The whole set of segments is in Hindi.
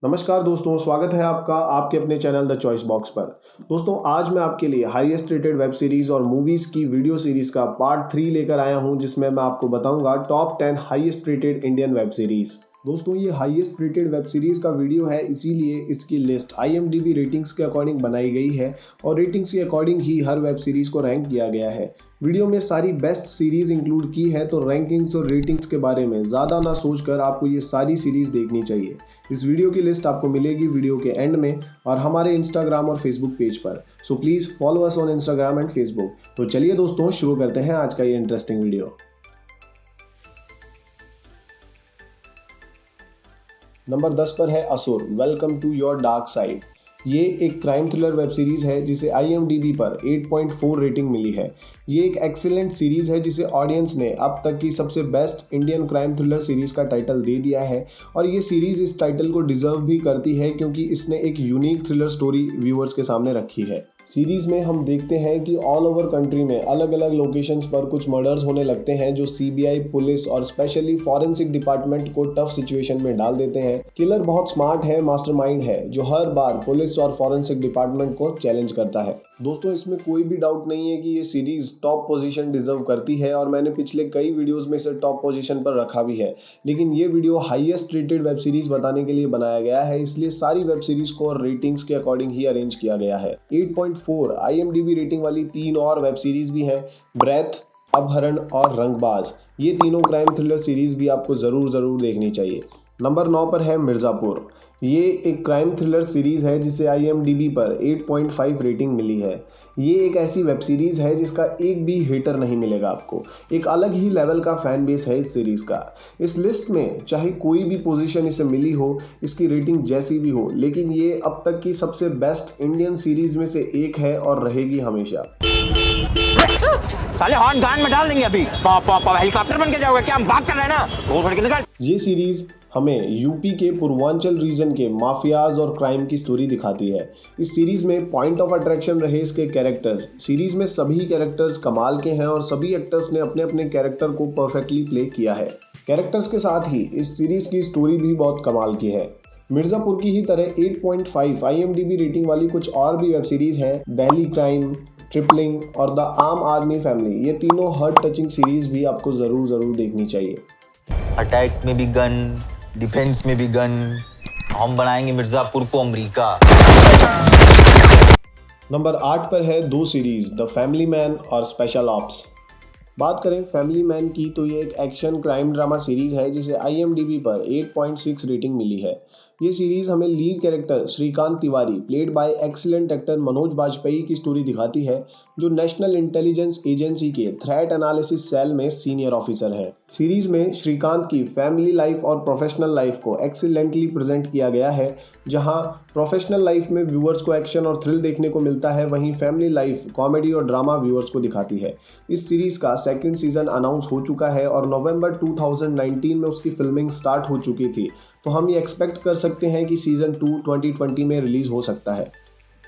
नमस्कार दोस्तों, स्वागत है आपका आपके अपने चैनल द चॉइस बॉक्स पर। दोस्तों, आज मैं आपके लिए हाईएस्ट रेटेड वेब सीरीज और मूवीज की वीडियो सीरीज का पार्ट 3 लेकर आया हूं, जिसमें मैं आपको बताऊंगा top 10 highest rated Indian web series. दोस्तों, ये हाईएस्ट रेटेड वेब सीरीज का वीडियो है, इसीलिए इसकी लिस्ट IMDb रेटिंग्स के अकॉर्डिंग बनाई गई है और रेटिंग्स के अकॉर्डिंग ही हर वेब सीरीज को रैंक किया गया है। वीडियो में सारी बेस्ट सीरीज इंक्लूड की है, तो रैंकिंग्स और रेटिंग्स के बारे में ज़्यादा ना सोचकर आपको ये सारी सीरीज देखनी चाहिए। इस वीडियो की लिस्ट आपको मिलेगी वीडियो के एंड में और हमारे इंस्टाग्राम और फेसबुक पेज पर। So please follow us on Instagram and Facebook. तो चलिए दोस्तों, शुरू करते हैं आज का ये इंटरेस्टिंग वीडियो। नंबर 10 पर है Asur, welcome to your dark side. ये एक क्राइम थ्रिलर वेब सीरीज़ है जिसे IMDb पर 8.4 रेटिंग मिली है। ये एक एक्सीलेंट सीरीज़ है जिसे ऑडियंस ने अब तक की सबसे best Indian crime thriller series का टाइटल दे दिया है और ये सीरीज़ इस टाइटल को डिज़र्व भी करती है क्योंकि इसने एक यूनिक थ्रिलर स्टोरी व्यूअर्स के सामने रखी है। सीरीज़ में हम देखते हैं कि ऑल ओवर कंट्री में अलग अलग लोकेशंस पर कुछ मर्डर्स होने लगते हैं जो CBI, पुलिस और स्पेशली फॉरेंसिक डिपार्टमेंट को टफ सिचुएशन में डाल देते हैं। किलर बहुत स्मार्ट है, मास्टरमाइंड है, जो हर बार पुलिस और फॉरेंसिक डिपार्टमेंट को चैलेंज करता है। दोस्तों, इसमें कोई भी डाउट नहीं है कि ये सीरीज़ टॉप पोजीशन डिजर्व करती है और मैंने पिछले कई वीडियोज़ में इसे टॉप पोजीशन पर रखा भी है, लेकिन ये video highest rated web series बताने के लिए बनाया गया है, इसलिए सारी वेब सीरीज़ को रेटिंग्स के अकॉर्डिंग ही अरेंज किया गया है। 8.4 IMDb रेटिंग वाली 3 और वेब सीरीज भी हैं, ब्रेथ, अपहरण और रंगबाज। ये तीनों क्राइम थ्रिलर सीरीज भी आपको ज़रूर देखनी चाहिए। नंबर 9 पर है मिर्ज़ापुर। ये एक क्राइम थ्रिलर सीरीज़ है जिसे IMDb पर 8.5 रेटिंग मिली है। ये एक ऐसी वेब सीरीज़ है जिसका एक भी हेटर नहीं मिलेगा आपको। एक अलग ही लेवल का फैन बेस है इस सीरीज़ का। इस लिस्ट में चाहे कोई भी पोजीशन इसे मिली हो, इसकी रेटिंग जैसी भी हो, लेकिन ये अब तक की सबसे बेस्ट इंडियन सीरीज़ में से एक है और रहेगी हमेशा। साले हॉर्न कान में डाल देंगे अभी। हेलीकॉप्टर बन के जाओगे क्या? हम भाग कर रहे हैं ना, वो छोड़ के निकल। ये सीरीज़ हमें यूपी के पूर्वांचल रीजन के माफियाज और क्राइम की स्टोरी दिखाती है। इस सीरीज़ में पॉइंट ऑफ अट्रैक्शन रहे इसके कैरेक्टर्स। सीरीज़ में सभी कैरेक्टर्स कमाल के हैं और सभी एक्टर्स ने अपने अपने कैरेक्टर को परफेक्टली प्ले किया है। कैरेक्टर्स के साथ ही इस सीरीज़ की स्टोरी भी बहुत कमाल की है। मिर्ज़ापुर की ही तरह 8.5 IMDb रेटिंग वाली कुछ और भी वेब सीरीज़ हैं, दिल्ली क्राइम, ट्रिपलिंग और द आम आदमी फैमिली। ये तीनों हार्ट टचिंग सीरीज़ भी आपको ज़रूर देखनी चाहिए। अटैक में भी गन, डिफेंस में भी गन, हम बनाएंगे मिर्जापुर को अमेरिका। नंबर 8 पर है 2 सीरीज़, द फैमिली मैन और स्पेशल ऑप्स। बात करें फैमिली मैन की तो ये एक एक्शन क्राइम ड्रामा सीरीज़ है जिसे IMDb पर 8.6 रेटिंग मिली है। ये सीरीज़ हमें lead character Shrikant Tiwari played by excellent actor Manoj Bajpayee की स्टोरी दिखाती है, जो नेशनल इंटेलिजेंस एजेंसी के थ्रेट एनालिसिस सेल में सीनियर ऑफिसर हैं। सीरीज़ में श्रीकांत की फैमिली लाइफ और प्रोफेशनल लाइफ को एक्सीलेंटली प्रेजेंट किया गया है। जहां प्रोफेशनल लाइफ में व्यूअर्स को एक्शन और थ्रिल देखने को मिलता है, वहीं फैमिली लाइफ कॉमेडी और ड्रामा व्यूअर्स को दिखाती है। इस सीरीज़ का सेकंड सीजन अनाउंस हो चुका है और नवंबर 2019 में उसकी फिल्मिंग स्टार्ट हो चुकी थी, तो हम ये एक्सपेक्ट कर सकते हैं कि सीज़न 2 2020 में रिलीज़ हो सकता है।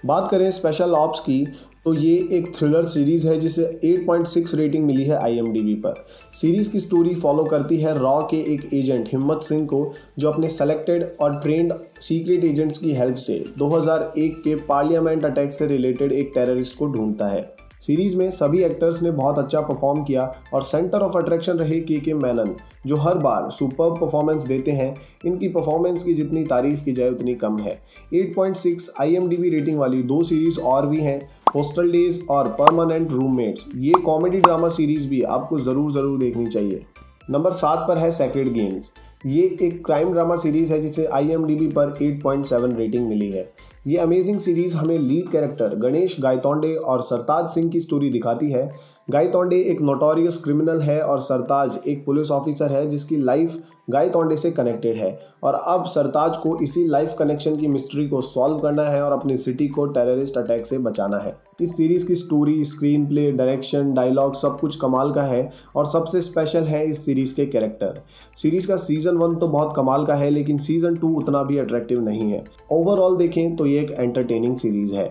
बात करें स्पेशल ऑप्स की तो ये एक थ्रिलर सीरीज़ है जिसे 8.6 रेटिंग मिली है IMDb पर। सीरीज़ की स्टोरी फॉलो करती है रॉ के एक एजेंट हिम्मत सिंह को, जो अपने सेलेक्टेड और ट्रेंड सीक्रेट एजेंट्स की हेल्प से 2001 के पार्लियामेंट अटैक से रिलेटेड एक टेररिस्ट को ढूंढता है। सीरीज़ में सभी एक्टर्स ने बहुत अच्छा परफॉर्म किया और सेंटर ऑफ अट्रैक्शन रहे के मेनन, जो हर बार सुपर्ब परफॉर्मेंस देते हैं। इनकी परफॉर्मेंस की जितनी तारीफ की जाए उतनी कम है। 8.6 IMDb रेटिंग वाली 2 सीरीज़ और भी हैं, हॉस्टल डेज और परमानेंट रूममेट्स। ये कॉमेडी ड्रामा सीरीज़ भी आपको ज़रूर देखनी चाहिए। नंबर 7 पर है सेक्रेड गेम्स। ये एक क्राइम ड्रामा सीरीज़ है जिसे IMDb पर 8.7 रेटिंग मिली है। ये अमेजिंग सीरीज़ हमें लीड कैरेक्टर गणेश गायतोंडे और सरताज सिंह की स्टोरी दिखाती है। गायतोंडे एक नोटोरियस क्रिमिनल है और सरताज एक पुलिस ऑफिसर है जिसकी लाइफ गायतोंडे से कनेक्टेड है और अब सरताज को इसी लाइफ कनेक्शन की मिस्ट्री को सॉल्व करना है और अपनी सिटी को टेररिस्ट अटैक से बचाना है। इस सीरीज़ की story, screenplay, direction, dialogue सब कुछ कमाल का है और सबसे स्पेशल है इस सीरीज़ के कैरेक्टर। सीरीज़ का सीज़न 1 तो बहुत कमाल का है, लेकिन सीज़न 2 उतना भी अट्रैक्टिव नहीं है। ओवरऑल देखें तो ये एक एंटरटेनिंग सीरीज़ है।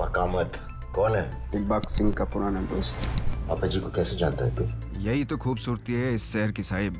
मकामत कौन है? दिलबाग सिंह का पुराना दोस्त। पापा जी को कैसे जानता है तू? यही तो खूबसूरती है इस शहर की साहिब,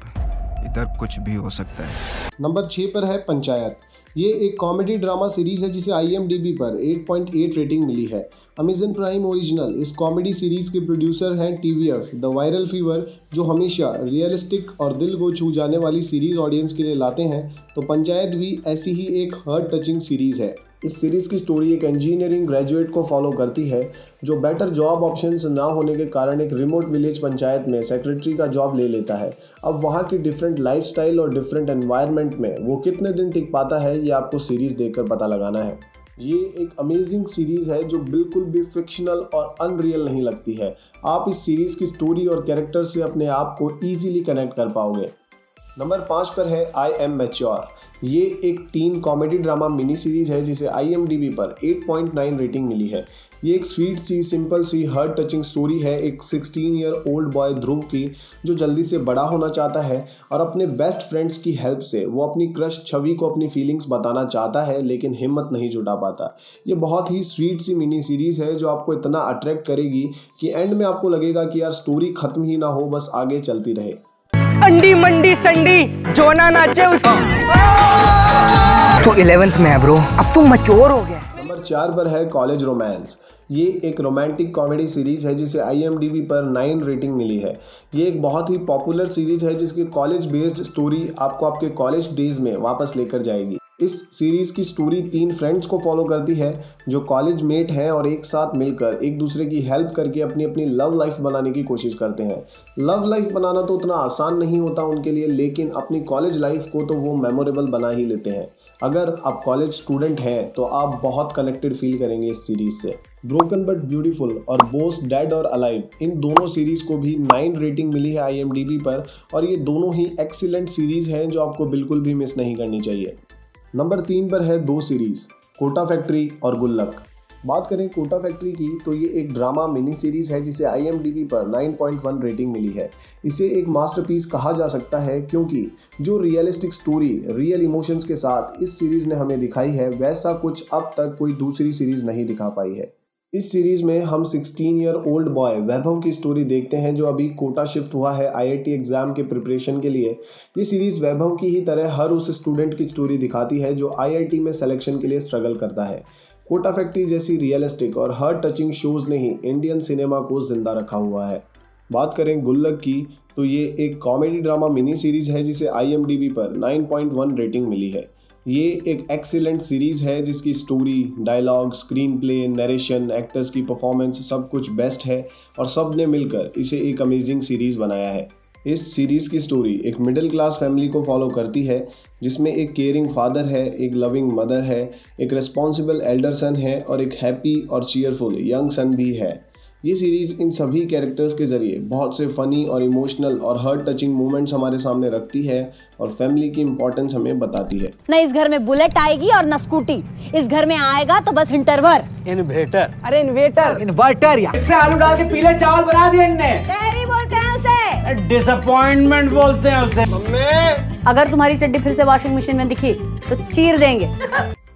इधर कुछ भी हो सकता है। नंबर 6 पर है पंचायत। ये एक कॉमेडी ड्रामा सीरीज है जिसे IMDb पर 8.8 रेटिंग मिली है। अमेजन प्राइम ओरिजिनल इस कॉमेडी सीरीज के प्रोड्यूसर हैं TVF द वायरल फीवर, जो हमेशा रियलिस्टिक और दिल को छू जाने वाली सीरीज ऑडियंस के लिए लाते हैं। तो पंचायत भी ऐसी ही एक हार्ट टचिंग सीरीज है। इस सीरीज़ की स्टोरी एक इंजीनियरिंग ग्रेजुएट को फॉलो करती है जो बेटर जॉब ऑप्शंस ना होने के कारण एक रिमोट विलेज पंचायत में सेक्रेटरी का जॉब ले लेता है। अब वहाँ की डिफरेंट लाइफस्टाइल और डिफरेंट एनवायरनमेंट में वो कितने दिन टिक पाता है, ये आपको सीरीज़ देखकर पता लगाना है। ये एक अमेजिंग सीरीज़ है जो बिल्कुल भी फिक्शनल और अनरियल नहीं लगती है। आप इस सीरीज़ की स्टोरी और कैरेक्टर से अपने आप को ईजिली कनेक्ट कर पाओगे। नंबर 5 पर है आई एम मैच्योर। ये एक teen comedy drama mini series है जिसे IMDb पर 8.9 रेटिंग मिली है। ये एक स्वीट सी, सिंपल सी, हार्ट टचिंग स्टोरी है एक 16 ईयर ओल्ड बॉय ध्रुव की, जो जल्दी से बड़ा होना चाहता है और अपने बेस्ट फ्रेंड्स की हेल्प से वो अपनी क्रश छवि को अपनी फीलिंग्स बताना चाहता है, लेकिन हिम्मत नहीं जुटा पाता। ये बहुत ही स्वीट सी मिनी सीरीज है जो आपको इतना अट्रैक्ट करेगी कि एंड में आपको लगेगा कि यार स्टोरी खत्म ही ना हो, बस आगे चलती रहे। अंडी मंडी संडी जो ना नाचे उसकी। तू 11th में है ब्रो, अब तू मैच्योर हो गया। नंबर 4 पर है कॉलेज रोमांस। ये एक रोमांटिक कॉमेडी सीरीज है जिसे IMDb पर 9 रेटिंग मिली है। ये एक बहुत ही पॉपुलर सीरीज है जिसकी कॉलेज बेस्ड स्टोरी आपको आपके कॉलेज डेज में वापस लेकर जाएगी। इस सीरीज की स्टोरी 3 फ्रेंड्स को फॉलो करती है जो कॉलेज मेट हैं और एक साथ मिलकर एक दूसरे की हेल्प करके अपनी अपनी लव लाइफ बनाने की कोशिश करते हैं। लव लाइफ बनाना तो उतना आसान नहीं होता उनके लिए, लेकिन अपनी कॉलेज लाइफ को तो वो मेमोरेबल बना ही लेते हैं। अगर आप कॉलेज स्टूडेंट हैं तो आप बहुत कनेक्टेड फील करेंगे इस सीरीज से। ब्रोकन बट ब्यूटीफुल और बोथ डेड और अलाइव, इन दोनों सीरीज को भी 9 रेटिंग मिली है IMDb पर, और ये दोनों ही एक्सीलेंट सीरीज हैं जो आपको बिल्कुल भी मिस नहीं करनी चाहिए। नंबर 3 पर है 2 सीरीज, कोटा फैक्ट्री और गुल्लक। बात करें कोटा फैक्ट्री की तो ये एक ड्रामा मिनी सीरीज है जिसे IMDb पर 9.1 रेटिंग मिली है। इसे एक मास्टरपीस कहा जा सकता है क्योंकि जो रियलिस्टिक स्टोरी रियल इमोशंस के साथ इस सीरीज ने हमें दिखाई है, वैसा कुछ अब तक कोई दूसरी सीरीज नहीं दिखा पाई है। इस सीरीज में हम 16 ईयर ओल्ड बॉय वैभव की स्टोरी देखते हैं जो अभी कोटा शिफ्ट हुआ है IIT एग्जाम के प्रिपरेशन के लिए। ये सीरीज वैभव की ही तरह हर उस स्टूडेंट की स्टोरी दिखाती है जो IIT में सिलेक्शन के लिए स्ट्रगल करता है। कोटा फैक्ट्री जैसी रियलिस्टिक और हार्ट टचिंग शोज ने ही इंडियन सिनेमा को जिंदा रखा हुआ है। बात करें गुल्लक की तो ये एक कॉमेडी ड्रामा मिनी सीरीज है जिसे IMDb पर 9.1 रेटिंग मिली है। ये एक एक्सीलेंट सीरीज है जिसकी story, dialogue, screenplay, narration, actors की परफॉर्मेंस सब कुछ बेस्ट है और सब ने मिलकर इसे एक अमेजिंग सीरीज बनाया है। इस सीरीज की स्टोरी एक मिडिल क्लास फैमिली को फॉलो करती है जिसमें एक केयरिंग फादर है, एक लविंग मदर है, एक रिस्पॉन्सिबल एल्डर सन है और एक हैप्पी और चीयरफुल यंग सन भी है। ये सीरीज इन सभी कैरेक्टर्स के जरिए बहुत से फनी और इमोशनल और हार्ट टचिंग मोमेंट्स हमारे सामने रखती है और फैमिली की इंपॉर्टेंस हमें बताती है। न इस घर में बुलेट आएगी और न स्कूटी, इस घर में आएगा तो बस इंटरवर। इन्वेटर, अरे इन्वेटर, इन्वर्टर यार। इससे आलू डाल के पीले चावल बना दिए इनने। तेरी बोलते हैं उसे डिसअपॉइंटमेंट बोलते हैं उसे। मम्मी, अगर तुम्हारी चड्डी फिर से वॉशिंग मशीन में दिखी तो चीर देंगे।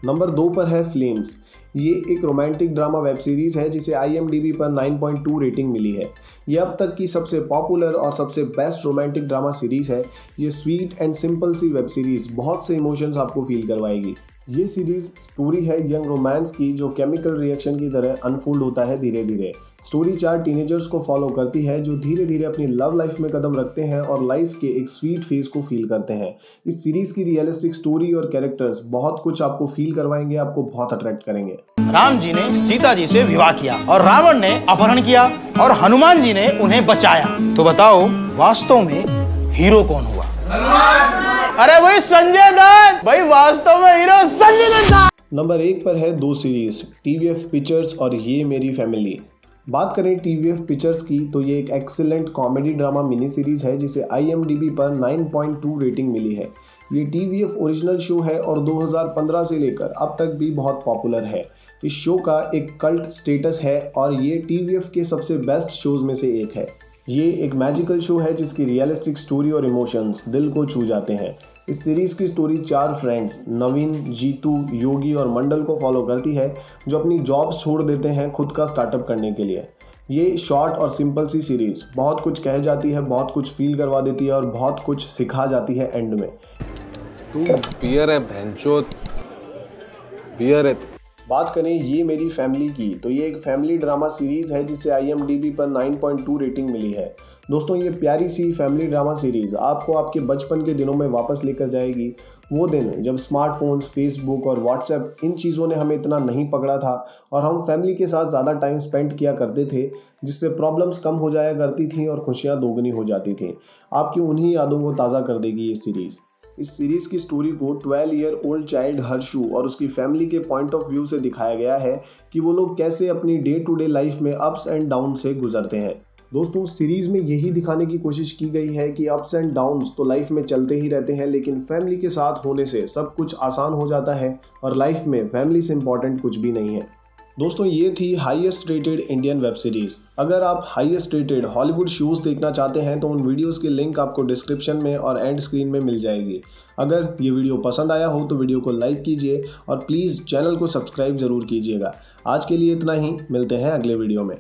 नंबर 2 पर है फ्लेम्स। ये एक रोमांटिक ड्रामा वेब सीरीज है जिसे IMDb पर 9.2 रेटिंग मिली है। ये अब तक की सबसे पॉपुलर और सबसे बेस्ट रोमांटिक ड्रामा सीरीज है। ये स्वीट एंड सिंपल सी वेब सीरीज बहुत से इमोशंस आपको फील करवाएगी। ये सीरीज स्टोरी है यंग रोमांस की जो केमिकल रिएक्शन की तरह अनफोल्ड होता है धीरे धीरे। स्टोरी 4 टीनेजर्स को फॉलो करती है जो धीरे धीरे अपनी लव लाइफ में कदम रखते हैं और लाइफ के एक स्वीट फेज को फील करते हैं। इस सीरीज की रियलिस्टिक स्टोरी और कैरेक्टर्स बहुत कुछ आपको फील करवाएंगे, आपको बहुत अट्रैक्ट करेंगे। राम जी ने सीता जी से विवाह किया और रावण ने अपहरण किया और हनुमान जी ने उन्हें बचाया। तो बताओ वास्तव में हीरो कौन हुआ? अरे भाई संजय दत्त। भाई वास्तव में हीरो संजय दत्त। नंबर 1 पर है 2 सीरीज, TVF पिक्चर्स और ये मेरी फैमिली। बात करें TVF पिक्चर्स की तो ये एक excellent comedy drama mini series है जिसे IMDb पर 9.2 रेटिंग मिली है। ये TVF ओरिजिनल शो है और 2015 से लेकर अब तक भी बहुत पॉपुलर है। इस शो का एक कल्ट स्टेटस है और ये TVF के सबसे बेस्ट शोज में से एक है। ये एक मैजिकल शो है जिसकी रियलिस्टिक स्टोरी और इमोशंस दिल को छू जाते हैं। इस सीरीज की स्टोरी 4 फ्रेंड्स नवीन, जीतू, योगी और मंडल को फॉलो करती है जो अपनी जॉब्स छोड़ देते हैं खुद का स्टार्टअप करने के लिए। ये शॉर्ट और सिंपल सी सीरीज बहुत कुछ कह जाती है, बहुत कुछ फील करवा देती है और बहुत कुछ सिखा जाती है एंड में। तू बियर है भैंचोद, हियर है। बात करें ये मेरी फैमिली की तो ये एक फैमिली ड्रामा सीरीज़ है जिसे IMDb पर 9.2 रेटिंग मिली है। दोस्तों ये प्यारी सी फैमिली ड्रामा सीरीज़ आपको आपके बचपन के दिनों में वापस लेकर जाएगी, वो दिन जब स्मार्टफोन्स, फेसबुक और व्हाट्सएप इन चीज़ों ने हमें इतना नहीं पकड़ा था और हम फैमिली के साथ ज़्यादा टाइम स्पेंड किया करते थे, जिससे प्रॉब्लम्स कम हो जाया करती थी और खुशियाँ दोगुनी हो जाती थी। आपकी उन्हीं यादों को ताज़ा कर देगी ये सीरीज़। इस सीरीज़ की स्टोरी को 12 ईयर ओल्ड चाइल्ड हर्षु और उसकी फैमिली के पॉइंट ऑफ व्यू से दिखाया गया है कि वो लोग कैसे अपनी डे टू डे लाइफ में अप्स एंड डाउन से गुजरते हैं। दोस्तों सीरीज़ में यही दिखाने की कोशिश की गई है कि अप्स एंड डाउन्स तो लाइफ में चलते ही रहते हैं, लेकिन फैमिली के साथ होने से सब कुछ आसान हो जाता है और लाइफ में फैमिली से इम्पॉर्टेंट कुछ भी नहीं है। दोस्तों ये थी highest rated Indian web series. अगर आप हाईएस्ट रेटेड हॉलीवुड शोज़ देखना चाहते हैं तो उन वीडियोस के लिंक आपको डिस्क्रिप्शन में और एंड स्क्रीन में मिल जाएगी। अगर ये वीडियो पसंद आया हो तो वीडियो को लाइक कीजिए और प्लीज़ चैनल को सब्सक्राइब ज़रूर कीजिएगा। आज के लिए इतना ही, मिलते हैं अगले वीडियो में।